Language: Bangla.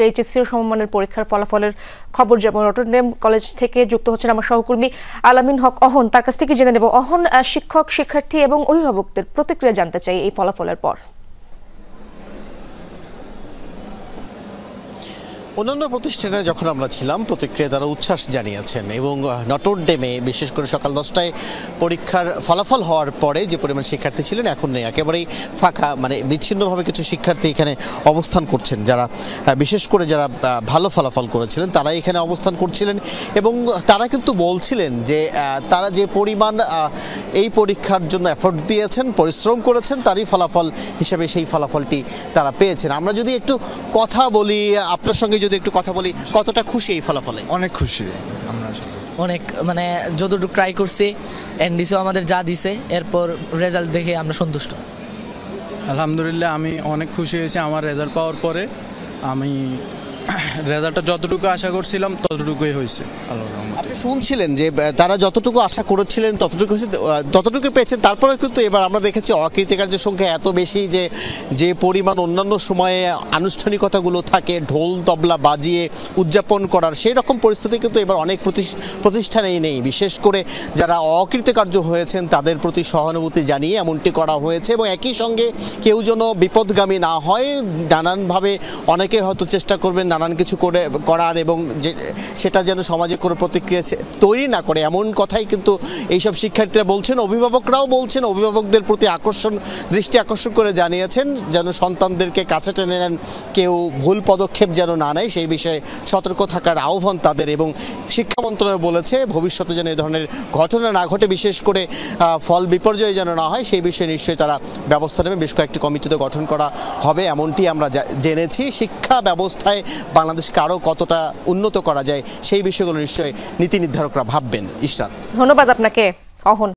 এইচএসসি ও সমমানের পরীক্ষার ফলাফলের খবর যেমন নটরডেম কলেজ থেকে যুক্ত হচ্ছেন আমার সহকর্মী আলামিন হক অহন, তার কাছ থেকে জেনে নেব। অহন, শিক্ষক, শিক্ষার্থী এবং অভিভাবকদের প্রতিক্রিয়া জানতে চাই এই ফলাফলের পর। অন্যান্য প্রতিষ্ঠানে যখন আমরা ছিলাম প্রতিক্রিয়া তারা উচ্ছ্বাস জানিয়েছেন এবং নটরডেমে বিশেষ করে সকাল 10টায় পরীক্ষার ফলাফল হওয়ার পরে যে পরিমাণ শিক্ষার্থী ছিলেন এখন নেই, একেবারেই ফাঁকা, মানে বিচ্ছিন্নভাবে কিছু শিক্ষার্থী এখানে অবস্থান করছেন। যারা বিশেষ করে যারা ভালো ফলাফল করেছিলেন তারাই এখানে অবস্থান করছিলেন এবং তারা কিন্তু বলছিলেন যে তারা যে পরিমাণ এই পরীক্ষার জন্য এফোর্ট দিয়েছেন, পরিশ্রম করেছেন, তারই ফলাফল হিসেবে সেই ফলাফলটি তারা পেয়েছেন। আমরা যদি একটু কথা বলি, আপনার সঙ্গে যদি একটু কথা বলি, কতটা খুশি এই ফলাফলে? অনেক খুশি আমরা, অনেক, মানে যতটুকু ট্রাই করছি এনডিসিও আমাদের যা দিছে এরপর রেজাল্ট দেখে আমরা সন্তুষ্ট। আলহামদুলিল্লাহ আমি অনেক খুশি হয়েছি আমার রেজাল্ট পাওয়ার পরে। আমি রেজাল্টটা যতটুকু আশা করছিলাম ততটুকুই হয়েছে। আপনি শুনছিলেন যে তারা যতটুকু আশা করেছিলেন ততটুকু পেয়েছেন, তারপরে কিন্তু এবার আমরা দেখেছি অকৃতকার্যের সংখ্যা এত বেশি যে পরিমাণ অন্যান্য সময়ে আনুষ্ঠানিকতাগুলো থাকে ঢোল তবলা বাজিয়ে উদযাপন করার, সেই রকম পরিস্থিতি কিন্তু এবার অনেক প্রতিষ্ঠানেই নেই। বিশেষ করে যারা অকৃতকার্য হয়েছেন তাদের প্রতি সহানুভূতি জানিয়ে এমনটি করা হয়েছে এবং একই সঙ্গে কেউ যেন বিপদগামী না হয়, নানানভাবে অনেকে হয়তো চেষ্টা করবেন নানান কিছু করার এবং সেটা যেন সমাজে কোনো প্রতিক্রিয়া তৈরি না করে, এমন কথাই কিন্তু এইসব শিক্ষার্থীরা বলছেন। অভিভাবকরাও বলছেন, অভিভাবকদের প্রতি দৃষ্টি আকর্ষণ করে জানিয়েছেন যেন সন্তানদেরকে কাছে টেনে নেন, কেউ ভুল পদক্ষেপ যেন না নেয় সেই বিষয়ে সতর্ক থাকার আহ্বান তাদের। এবং শিক্ষা মন্ত্রণালয় বলেছে ভবিষ্যতে যেন এই ধরনের ঘটনা না ঘটে, বিশেষ করে ফল বিপর্যয় যেন না হয় সেই বিষয়ে নিশ্চয়ই তারা ব্যবস্থা নেবে। বেশ কয়েকটি কমিটিতে গঠন করা হবে এমনটি আমরা জেনেছি। শিক্ষা ব্যবস্থায় বাংলাদেশকে আরও কতটা উন্নত করা যায় সেই বিষয়গুলো নিশ্চয়ই নীতি নির্ধারকরা ভাববেন। ইশরাত, ধন্যবাদ আপনাকে অহন।